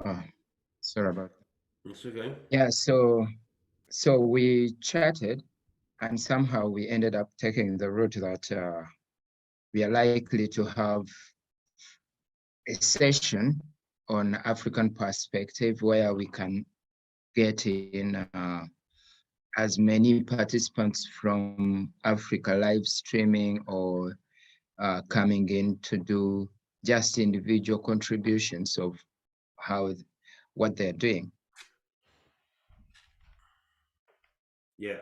Oh, sorry about that. That's okay. Yeah, so we chatted, and somehow we ended up taking the route that we are likely to have a session on African perspective where we can get in as many participants from Africa live streaming or coming in to do just individual contributions of what they're doing. Yeah.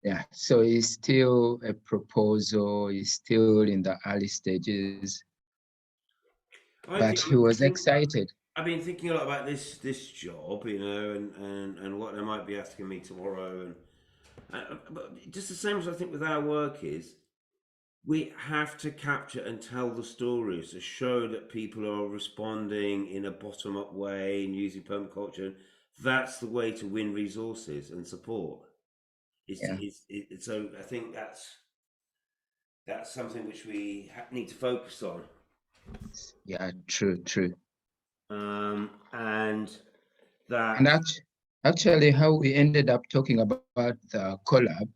Yeah, so it's still a proposal, it's still in the early stages, but he was excited. I've been thinking a lot about this job, you know, and what they might be asking me tomorrow, and but just the same as I think with our work is, we have to capture and tell the stories to show that people are responding in a bottom up way and using permaculture. That's the way to win resources and support. Yeah, So I think that's something which we need to focus on. yeah, true. And And that, actually, how we ended up talking about the collab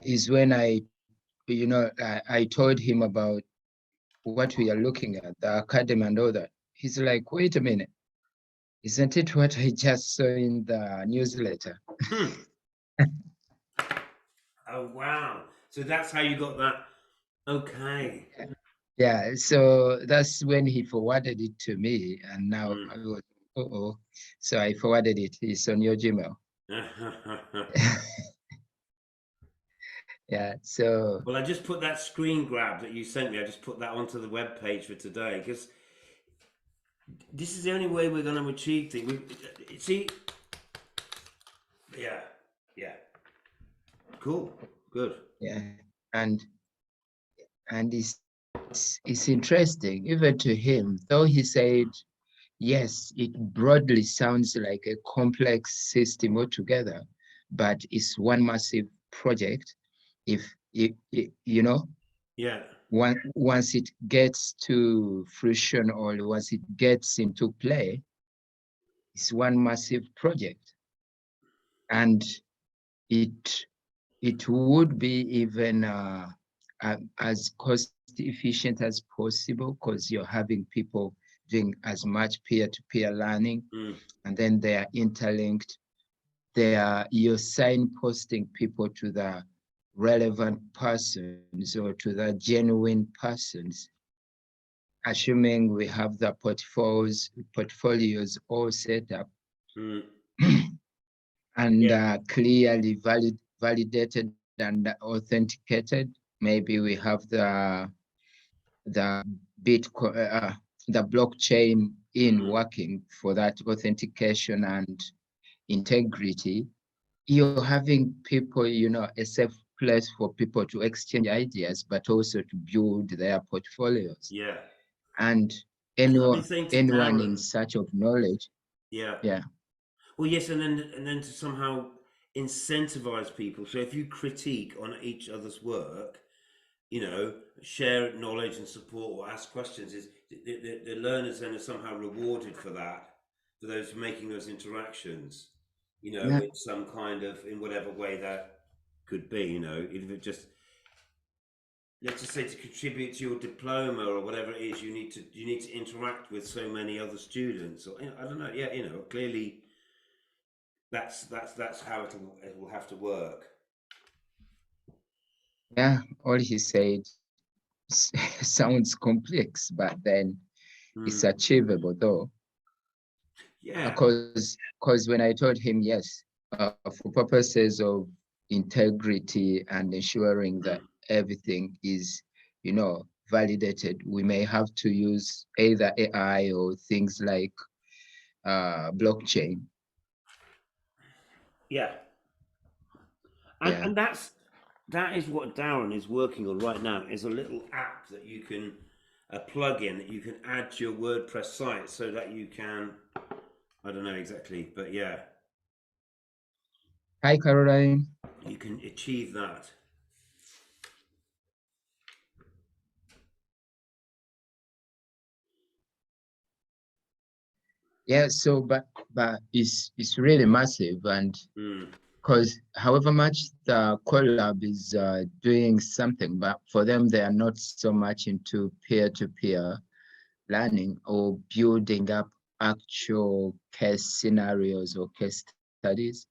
is when I told him about what we are looking at, the academy and all that. He's like, wait a minute, isn't it what I just saw in the newsletter? oh wow! So that's how you got that. Okay. Yeah, so that's when he forwarded it to me, and now I was, uh-oh. So I forwarded it. It's on your Gmail. Yeah, so Well, I just put that screen grab that you sent me. I just put that onto the web page for today because this is the only way we're going to achieve things. See, yeah, yeah, cool, good. yeah, and it's interesting, even to him, though he said, yes, it broadly sounds like a complex system altogether, but it's one massive project. If you know, Yeah, once it gets to fruition or once it gets into play, it's one massive project, and it it would be even as cost efficient as possible because you're having people doing as much peer-to-peer learning, and then they are interlinked. You're signposting people to the relevant persons or to the genuine persons, assuming we have the portfolios all set up and yeah, clearly validated and authenticated. Maybe we have the Bitcoin, the blockchain in working for that authentication and integrity. You're having people, a safe place for people to exchange ideas, but also to build their portfolios. yeah. And I've been saying to anyone in Darren, search of knowledge, yeah. yeah, Well, yes, and then to somehow incentivize people. So if you critique on each other's work, you know, share knowledge and support or ask questions, is the learners then are somehow rewarded for that, for those making those interactions, you know, yeah, in some kind of, in whatever way that could be, you know, even if it just, let's just say, to contribute to your diploma or whatever it is, you need to interact with so many other students, or, I don't know, yeah, clearly that's how it will have to work. yeah. All he said sounds complex, but then it's achievable though. Yeah, Because when I told him yes, for purposes of integrity and ensuring that everything is, validated, we may have to use either AI or things like blockchain. yeah, and Yeah, and that is what Darren is working on right now. Is a little app that you can, a plug-in that you can add to your WordPress site so that you can, I don't know exactly, but yeah, hi Caroline. you can achieve that. Yeah, so but it's really massive, and because however much the collab is doing something, but for them they are not so much into peer-to-peer learning or building up actual case scenarios or case studies.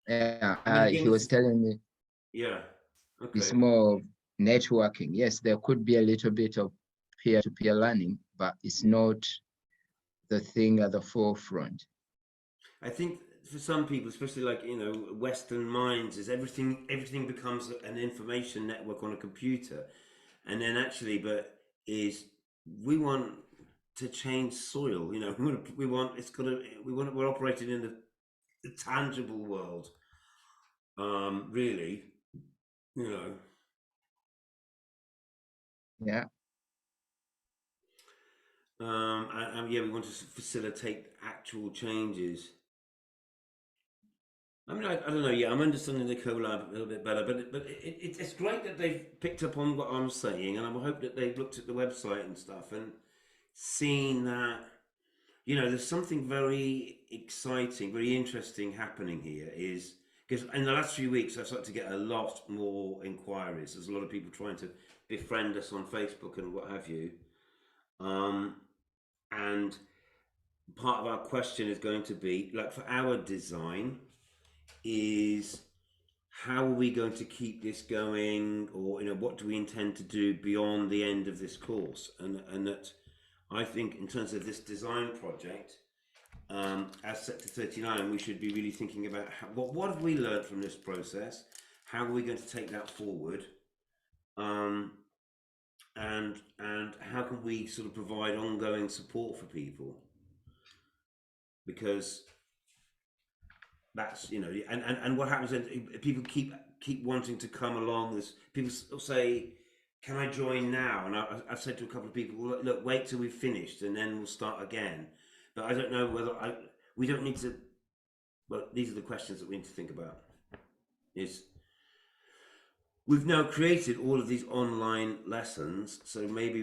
Yeah, I mean, again, he was telling me yeah, it's okay. more of networking. Yes, there could be a little bit of peer-to-peer learning, but it's not the thing at the forefront. I think for some people, especially like Western minds, is everything becomes an information network on a computer, and then actually, but is we want to change soil. We want it's gonna we want we're operating in the tangible world. Really, you know. Yeah. Yeah, we want to facilitate actual changes. I mean, I don't know. Yeah, I'm understanding the collab a little bit better, but it's great that they've picked up on what I'm saying, and I hope that they've looked at the website and stuff and seen that there's something very exciting, very interesting happening here. Is because in the last few weeks I've started to get a lot more inquiries. There's a lot of people trying to befriend us on Facebook and what have you, and part of our question is going to be like for our design is how are we going to keep this going, or what do we intend to do beyond the end of this course, and that I think in terms of this design project, as Sector 39, we should be really thinking about what have we learned from this process, how are we going to take that forward, and how can we sort of provide ongoing support for people, because that's and what happens is people keep wanting to come along. There's people say, can I join now? And I've said to a couple of people, look, wait till we've finished and then we'll start again. But I don't know whether we don't need to. Well, these are the questions that we need to think about. Is we've now created all of these online lessons, so maybe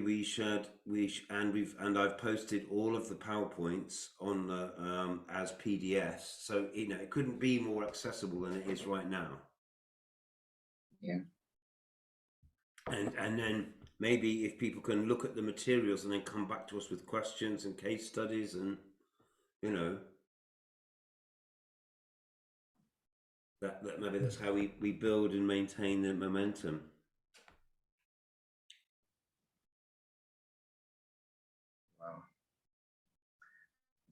and I've posted all of the PowerPoints on the as PDFs, so it couldn't be more accessible than it is right now. Yeah. And then maybe if people can look at the materials and then come back to us with questions and case studies, and that maybe that's how we build and maintain the momentum. Wow.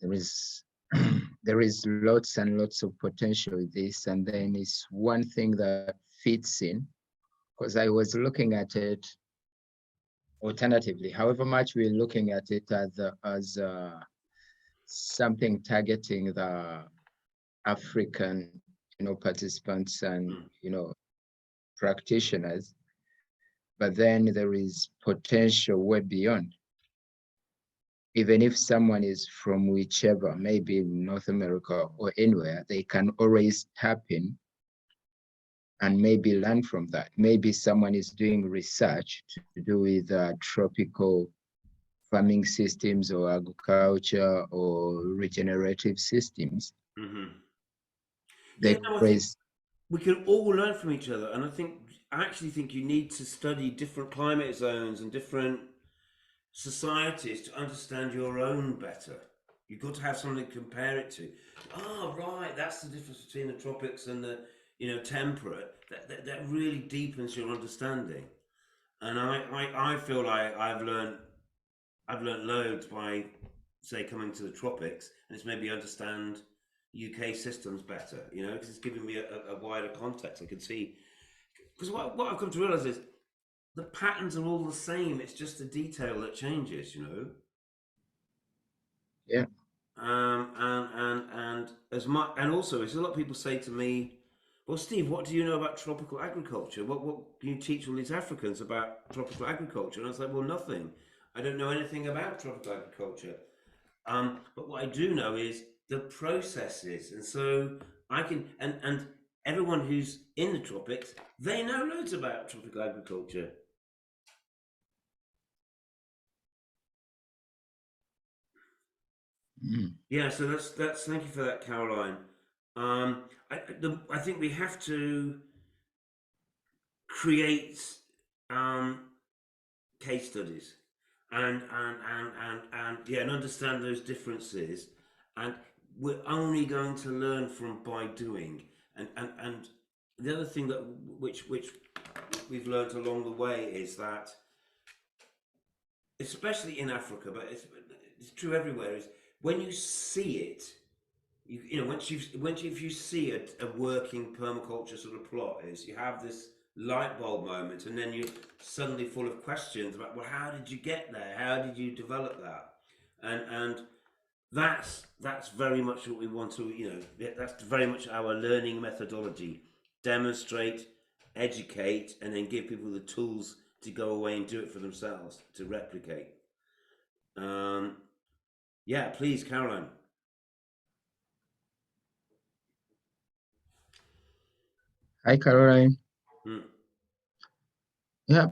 There is there is lots and lots of potential with this, and then it's one thing that fits in, because I was looking at it alternatively. However much we're looking at it as something targeting the African, participants and practitioners, but then there is potential way beyond. Even if someone is from whichever, maybe North America or anywhere, they can always tap in and maybe learn from that. Maybe someone is doing research to do with tropical farming systems or agriculture or regenerative systems. Yeah, They no, I think raise, we can all learn from each other, and I actually think you need to study different climate zones and different societies to understand your own better. You've got to have something to compare it to. Oh, right, that's the difference between the tropics and the temperate. That really deepens your understanding. And I feel like I've learned loads by, say, coming to the tropics, and it's made me understand UK systems better, because it's given me a wider context. I can see, because what I've come to realize is the patterns are all the same. It's just the detail that changes, yeah. And as much, and also, it's a lot of people say to me, "Well, Steve, what do you know about tropical agriculture? What can you teach all these Africans about tropical agriculture?" And I was like, "Well, nothing. I don't know anything about tropical agriculture. But what I do know is the processes, and so I can and everyone who's in the tropics, they know loads about tropical agriculture." Yeah, so that's thank you for that, Caroline. I think we have to create case studies and yeah, and understand those differences, and we're only going to learn from by doing. And the other thing that which we've learned along the way is that, especially in Africa, but it's true everywhere, is when you see it, you know, once if you see a working permaculture sort of plot, is you have this light bulb moment, and then you're suddenly full of questions about, well, how did you get there? How did you develop that? And that's very much what we want to, you know, that's very much our learning methodology: demonstrate, educate, and then give people the tools to go away and do it for themselves, to replicate. Yeah, please, Caroline. Hi, Caroline. Hmm. Yeah,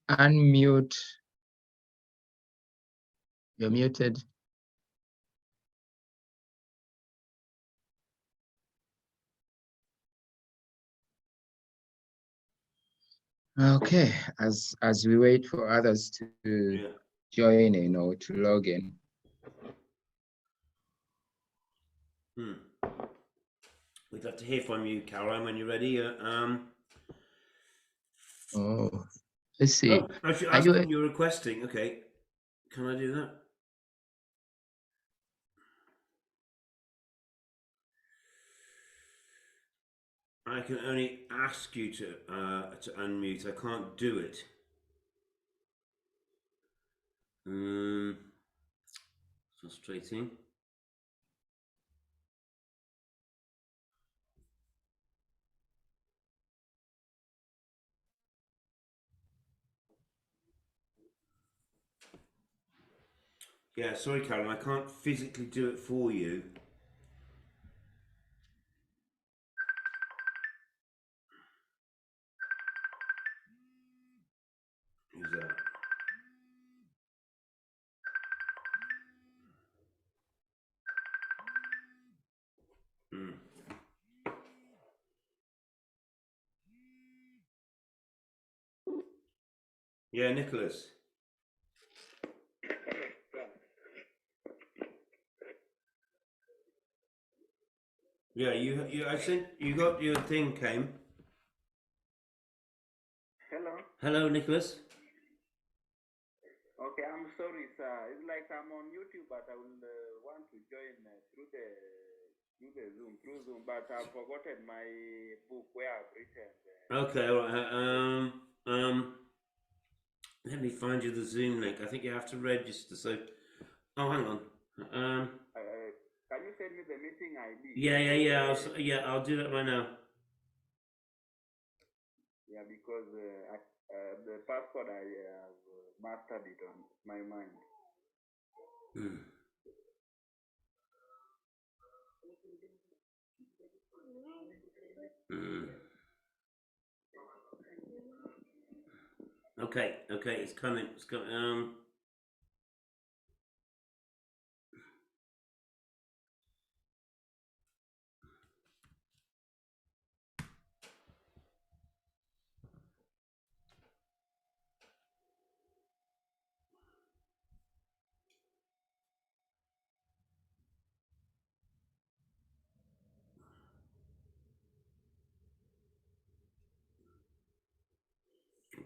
unmute. You're muted. Okay, as we wait for others to join in or to log in. We'd love to hear from you, Caroline, when you're ready. Oh, let's see. Oh, actually, that's what you're requesting. Okay, can I do that? I can only ask you to unmute. I can't do it. Frustrating. Yeah, sorry, Caroline. I can't physically do it for you. Who's that? Yeah, Nicholas. Yeah, I think you got your thing came. Hello. Hello, Nicholas. Okay, I'm sorry, sir. It's like I'm on YouTube, but I will want to join through Zoom, but I've forgotten my book where I've written. Okay, all right. Let me find you the Zoom link. I think you have to register. So, oh, hang on. Can you send me the meeting ID? Yeah. I'll do that right now. Yeah, because the password I have mastered it on my mind. Okay, it's coming. It's coming.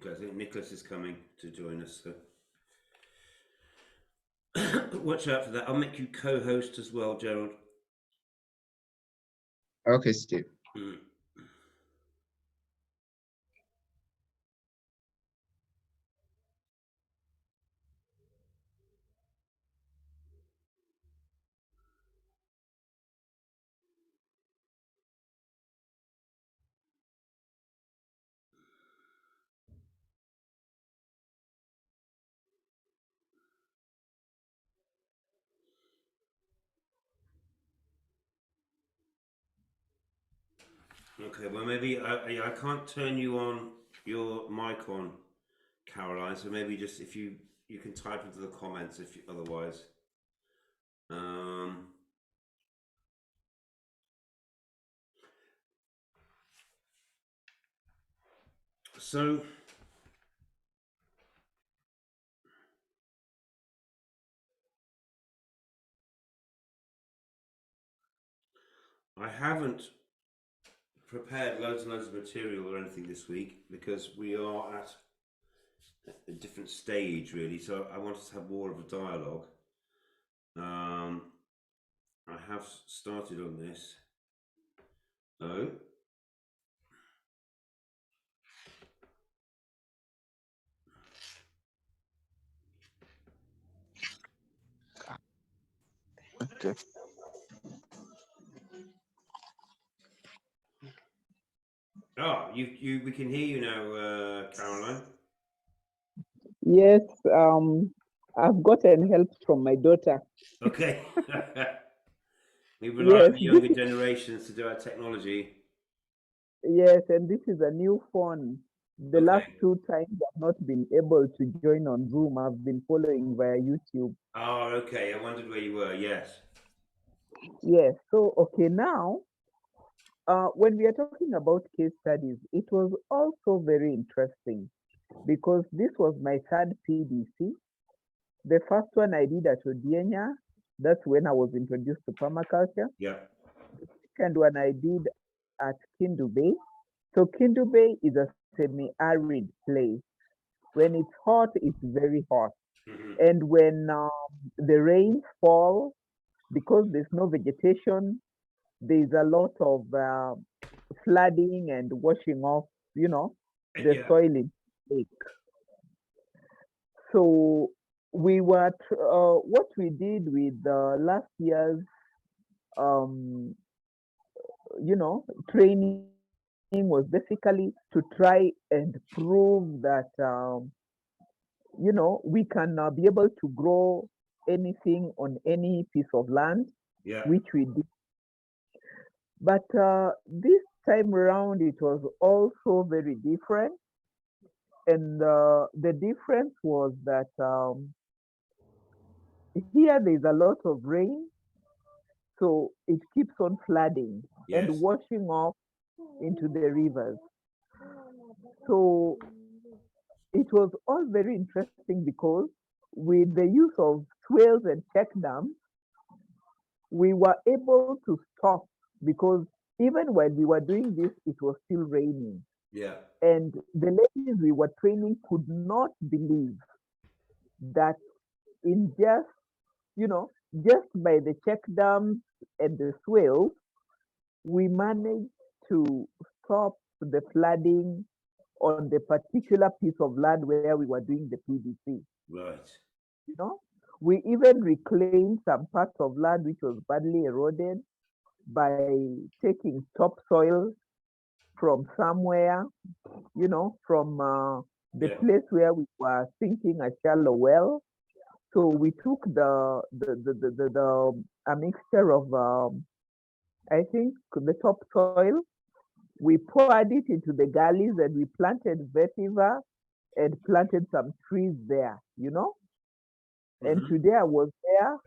Okay, I think Nicholas is coming to join us. So. Watch out for that. I'll make you co-host as well, Gerald. Okay, Steve. Okay, well maybe I can't turn you on your mic on, Caroline. So maybe just if you can type into the comments if you, otherwise. So I haven't prepared loads and loads of material or anything this week because we are at a different stage really, so I wanted to have more of a dialogue. I have started on this. So Okay. we can hear you now, Caroline. Yes, I've gotten help from my daughter. Okay. We rely on the Yes, younger generations to do our technology. yes, and this is a new phone. The last Okay. 2 times I've not been able to join on Zoom. I've been following via YouTube. Oh, okay. I wondered where you were. Yes. Yes, so okay, now when we are talking about case studies, it was also very interesting because this was my third PDC. The first one I did at Odienya, that's when I was introduced to permaculture. Yeah. Second one I did at Kindu Bay. So Kindu Bay is a semi-arid place. When it's hot, it's very hot. And when the rains fall, because there's no vegetation, there's a lot of flooding and washing off, the Yeah. soil in the lake. So we were, what we did with last year's, training was basically to try and prove that, we can be able to grow anything on any piece of land, Yeah. which we did. But this time around, it was also very different. And the difference was that here there's a lot of rain, so it keeps on flooding and Yes. washing off into the rivers. So it was all very interesting because with the use of swales and check dams, we were able to stop because even while we were doing this, it was still raining. Yeah. And the ladies we were training could not believe that in just by the check dams and the swales, we managed to stop the flooding on the particular piece of land where we were doing the PDC. Right. We even reclaimed some parts of land which was badly eroded by taking topsoil from somewhere, from the place where we were sinking a shallow well. So we took a mixture of I think the topsoil. We poured it into the gullies and we planted vetiver and planted some trees there, And today I was there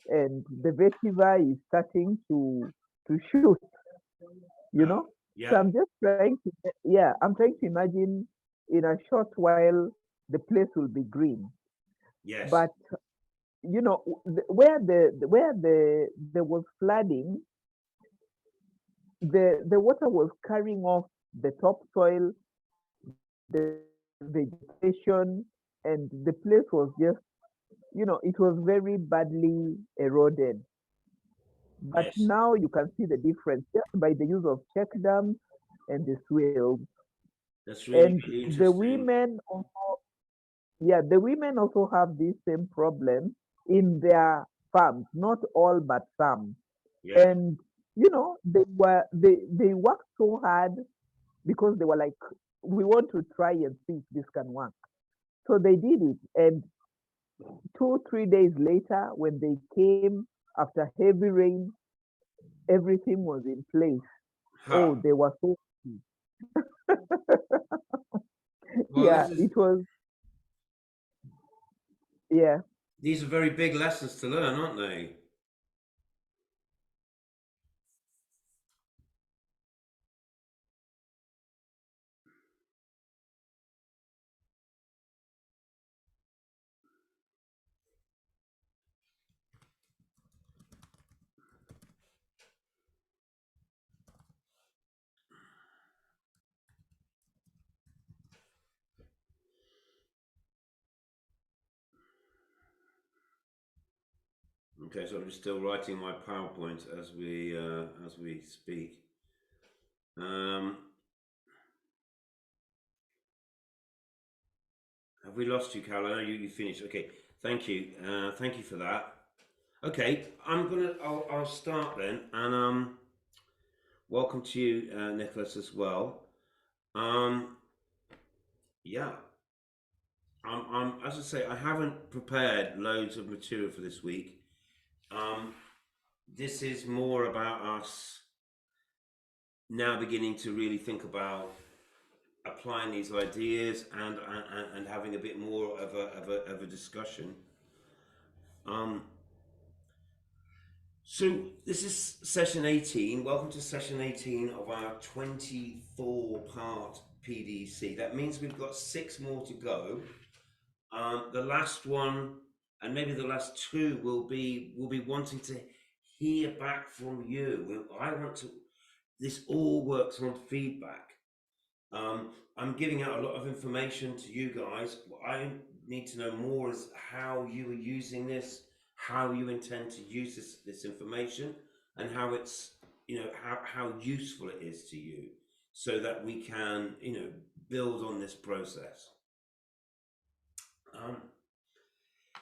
and the vetiver is starting to shoot, Yeah. So I'm just trying to, I'm trying to imagine in a short while the place will be green. Yes. But where there was flooding, the water was carrying off the topsoil, the vegetation, and the place was just, it was very badly eroded. But Yes. now you can see the difference just by the use of check dams and the swales. That's really, And really interesting. the women also have this same problem in their farms, not all but some. Yeah. And they worked so hard because they were like, we want to try and see if this can work. So they did it. And 2-3 days later, when they came after heavy rain, everything was in place. Oh, they were so well, it was. Yeah. These are very big lessons to learn, aren't they? Okay, so I'm just still writing my PowerPoint as we speak. Have we lost you, Carol? I know you finished. Okay, thank you. Thank you for that. Okay, I'll start then, and welcome to you, Nicholas, as well. Yeah. As I say, I haven't prepared loads of material for this week. This is more about us now beginning to really think about applying these ideas and having a bit more of a discussion. So this is session 18. Welcome to session 18 of our 24-part PDC. That means we've got 6 more to go. The last one, and maybe the last 2, will be wanting to hear back from you. This all works on feedback. I'm giving out a lot of information to you guys. What I need to know more is how you are using this, how you intend to use this information, and how it's, how useful it is to you, so that we can, build on this process.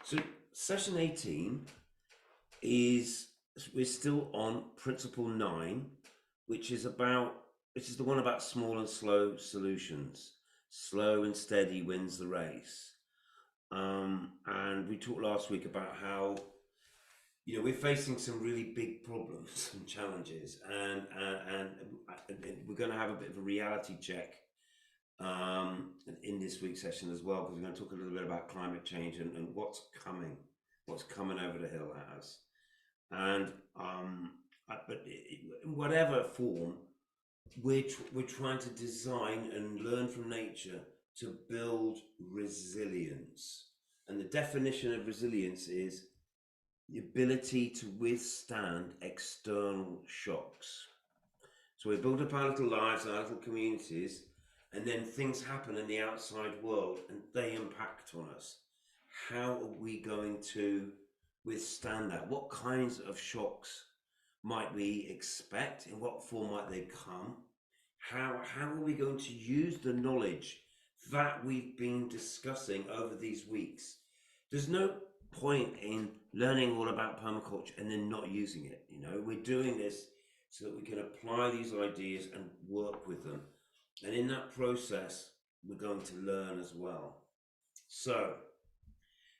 So session 18 we're still on principle 9, which is the one about small and slow solutions. Slow and steady wins the race. And we talked last week about how, we're facing some really big problems and challenges, and we're going to have a bit of a reality check in this week's session as well, because we're going to talk a little bit about climate change and what's coming over the hill at us. And but in whatever form, we're trying to design and learn from nature to build resilience. And the definition of resilience is the ability to withstand external shocks. So we build up our little lives, our little communities, and then things happen in the outside world and they impact on us. How are we going to withstand that? What kinds of shocks might we expect? In what form might they come? How are we going to use the knowledge that we've been discussing over these weeks? There's no point in learning all about permaculture and then not using it. We're doing this so that we can apply these ideas and work with them. And in that process, we're going to learn as well. So,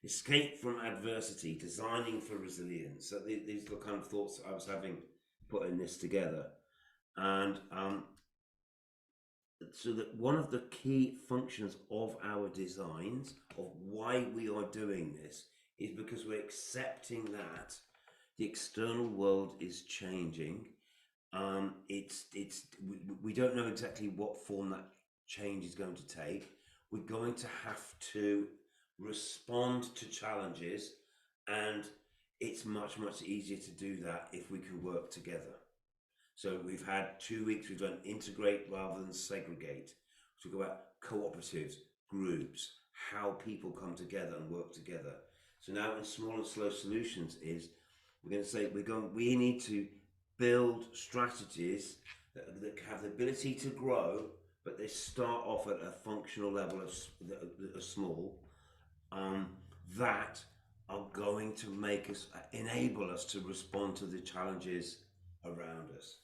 escape from adversity, designing for resilience. So these are the kind of thoughts I was having putting this together. And so that one of the key functions of our designs, of why we are doing this, is because we're accepting that the external world is changing. We don't know exactly what form that change is going to take. We're going to have to respond to challenges, and it's much, much easier to do that if we can work together. So we've had 2 weeks, we've done integrate rather than segregate. We talk about cooperatives, groups, how people come together and work together. So now in small and slow solutions we're going to say we need to build strategies that have the ability to grow, but they start off at a functional level of small, that are going to enable us to respond to the challenges around us.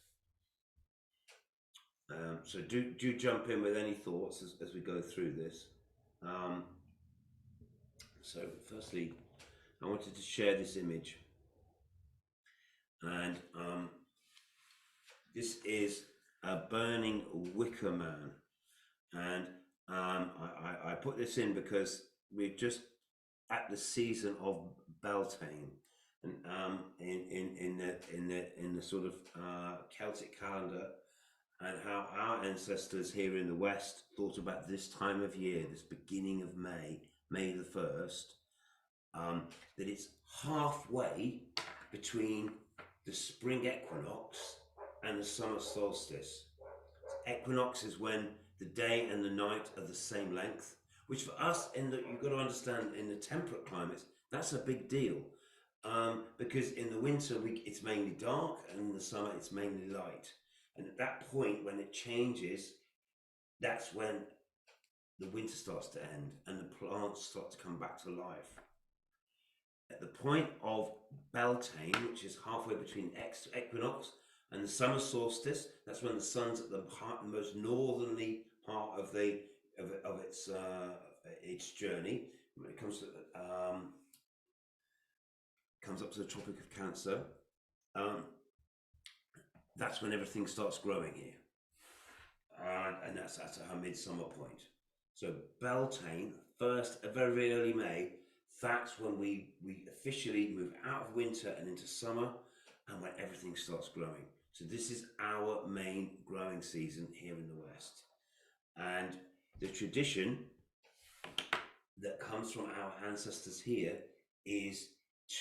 So do jump in with any thoughts as we go through this. So firstly, I wanted to share this image, and this is a burning wicker man, and I put this in because we're just at the season of Beltane, and in the sort of Celtic calendar, and how our ancestors here in the West thought about this time of year, this beginning of May the 1st, that it's halfway between the spring equinox and the summer solstice. Equinox is when the day and the night are the same length, which for us, you've got to understand, in the temperate climates, that's a big deal. because in the winter it's mainly dark, and in the summer it's mainly light. And at that point, when it changes, that's when the winter starts to end and the plants start to come back to life. At the point of Beltane, which is halfway between equinox and the summer solstice, that's when the sun's at the most northerly part of its journey. When it comes to comes up to the Tropic of Cancer, that's when everything starts growing here, and that's at our midsummer point. So Beltane, very, very early May, that's when we officially move out of winter and into summer, and when everything starts growing. So this is our main growing season here in the West. And the tradition that comes from our ancestors here is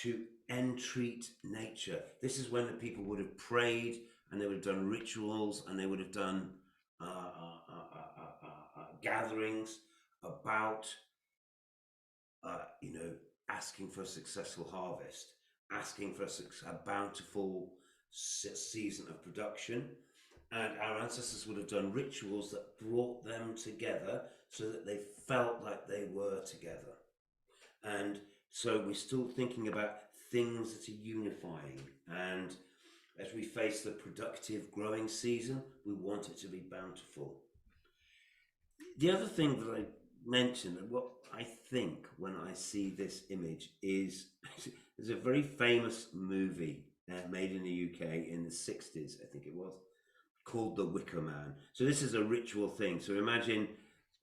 to entreat nature. This is when the people would have prayed, and they would have done rituals, and they would have done gatherings about asking for a successful harvest, asking for a bountiful season of production. And our ancestors would have done rituals that brought them together so that they felt like they were together. And so we're still thinking about things that are unifying. And as we face the productive growing season, we want it to be bountiful. The other thing that I mentioned, and what I think when I see this image is, there's a very famous movie made in the UK in the 60s, I think it was, called The Wicker Man. So this is a ritual thing. So imagine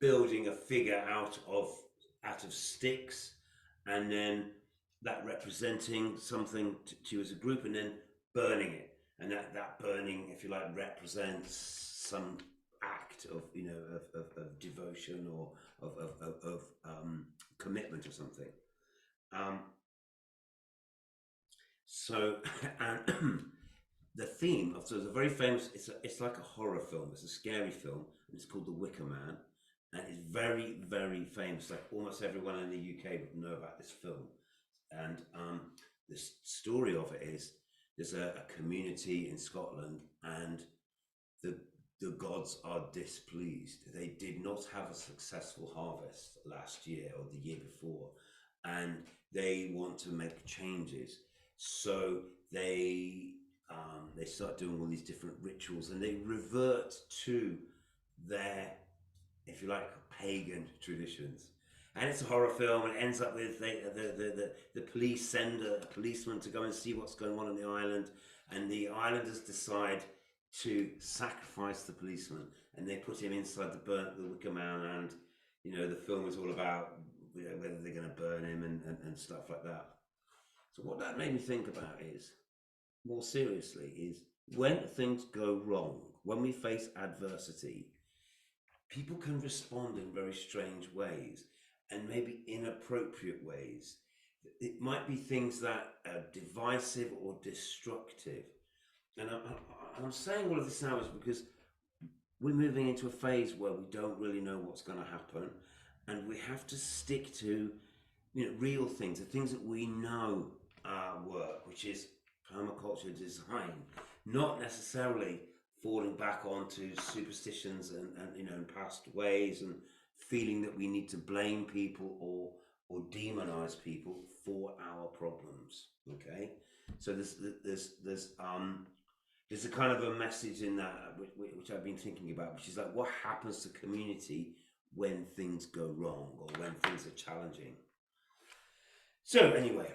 building a figure out of sticks, and then that representing something to you as a group, and then burning it. And that burning, if you like, represents some act of devotion or of commitment or something. So and the theme of, so it's a very famous, it's like a horror film, it's a scary film, and it's called The Wicker Man, and it's very, very famous. Like almost everyone in the UK would know about this film. And the story of it is, there's a community in Scotland, and the gods are displeased. They did not have a successful harvest last year or the year before, and they want to make changes. So they start doing all these different rituals, and they revert to their, if you like, pagan traditions. And it's a horror film, and it ends up with the police send a policeman to go and see what's going on the island, and the islanders decide to sacrifice the policeman, and they put him inside the Wicker Man. And the film is all about whether they're going to burn him and stuff like that. So what that made me think about is, more seriously, is when things go wrong, when we face adversity, people can respond in very strange ways, and maybe inappropriate ways. It might be things that are divisive or destructive. And I'm saying all of this now is because we're moving into a phase where we don't really know what's going to happen, and we have to stick to real things, the things that we know work, which is permaculture design, not necessarily falling back onto superstitions and past ways, and feeling that we need to blame people or demonize people for our problems. Okay, so there's a kind of a message in that which I've been thinking about, which is like, what happens to community when things go wrong or when things are challenging. So anyway,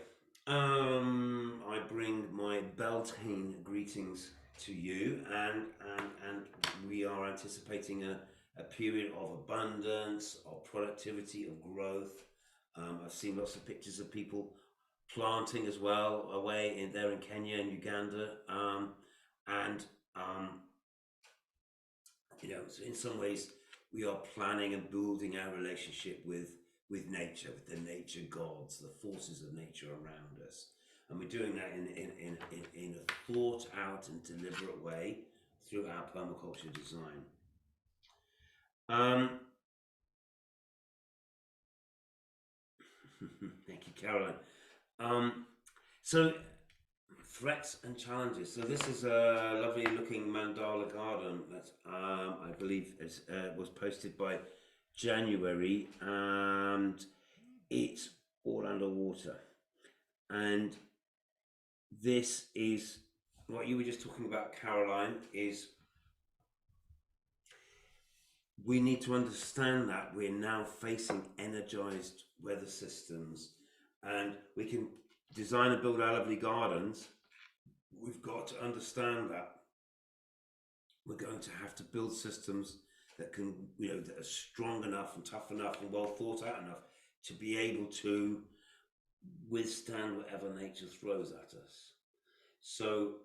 I bring my Beltane greetings to you, and we are anticipating a period of abundance, of productivity, of growth. I've seen lots of pictures of people planting as well away in Kenya and Uganda, so in some ways we are planning and building our relationship with nature, with the nature gods, the forces of nature around us. And we're doing that in a thought out and deliberate way through our permaculture design. Thank you, Caroline. So, threats and challenges. So this is a lovely looking mandala garden that I believe was posted by January, and it's all underwater. And this is what you were just talking about, Caroline, is we need to understand that we're now facing energized weather systems, and we can design and build our lovely gardens. We've got to understand that we're going to have to build systems that can, that are strong enough and tough enough and well thought out enough to be able to withstand whatever nature throws at us. So,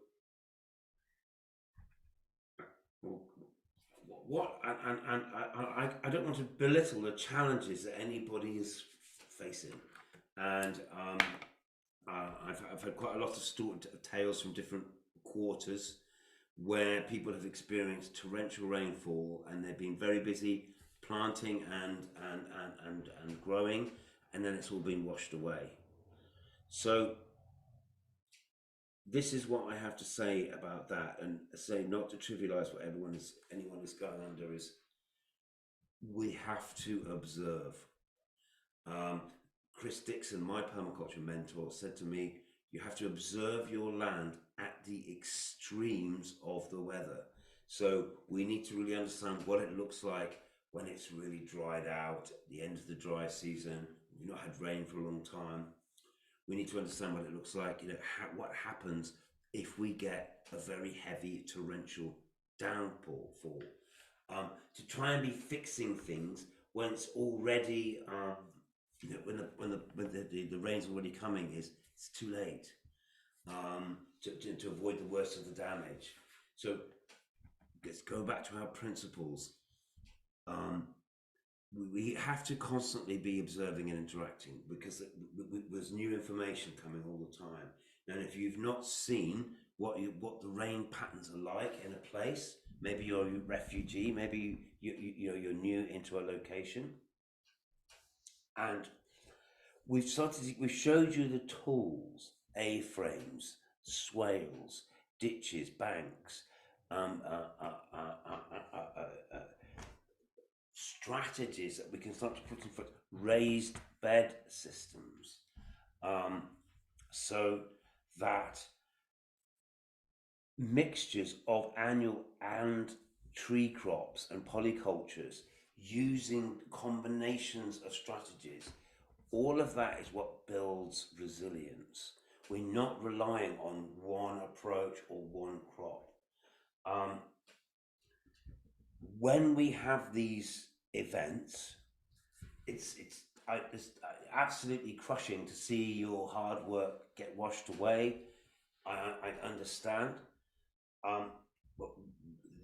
I don't want to belittle the challenges that anybody is facing, and I've had quite a lot of tales from different quarters where people have experienced torrential rainfall and they've been very busy planting and growing, and then it's all been washed away. So this is what I have to say about that, and say not to trivialize what anyone is going under, is we have to observe. Chris Dixon, my permaculture mentor, said to me, you have to observe your land at the extremes of the weather. So we need to really understand what it looks like when it's really dried out, at the end of the dry season, we've not had rain for a long time. We need to understand what it looks like, what happens if we get a very heavy torrential downpour, to try and be fixing things when it's already, when the rain's already coming, it's too late to avoid the worst of the damage. So let's go back to our principles. We have to constantly be observing and interacting, because there's new information coming all the time. And if you've not seen what the rain patterns are like in a place, maybe you're a refugee, maybe you're new into a location, and we've showed you the tools: A-frames, swales, ditches, banks, strategies that we can start to put in front, raised bed systems, so that mixtures of annual and tree crops and polycultures, using combinations of strategies, all of that is what builds resilience. We're not relying on one approach or one crop. When we have these events, it's absolutely crushing to see your hard work get washed away. I understand. But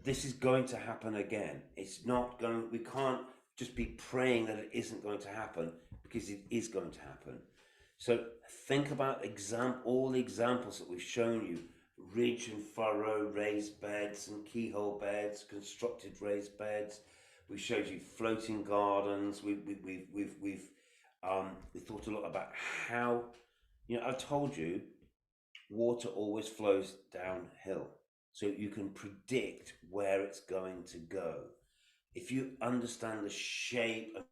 this is going to happen again. We can't just be praying that it isn't going to happen, because it is going to happen. So think about all the examples that we've shown you: ridge and furrow, raised beds and keyhole beds, constructed raised beds. We showed you floating gardens. We've thought a lot about how, I've told you, water always flows downhill, so you can predict where it's going to go. If you understand the shape and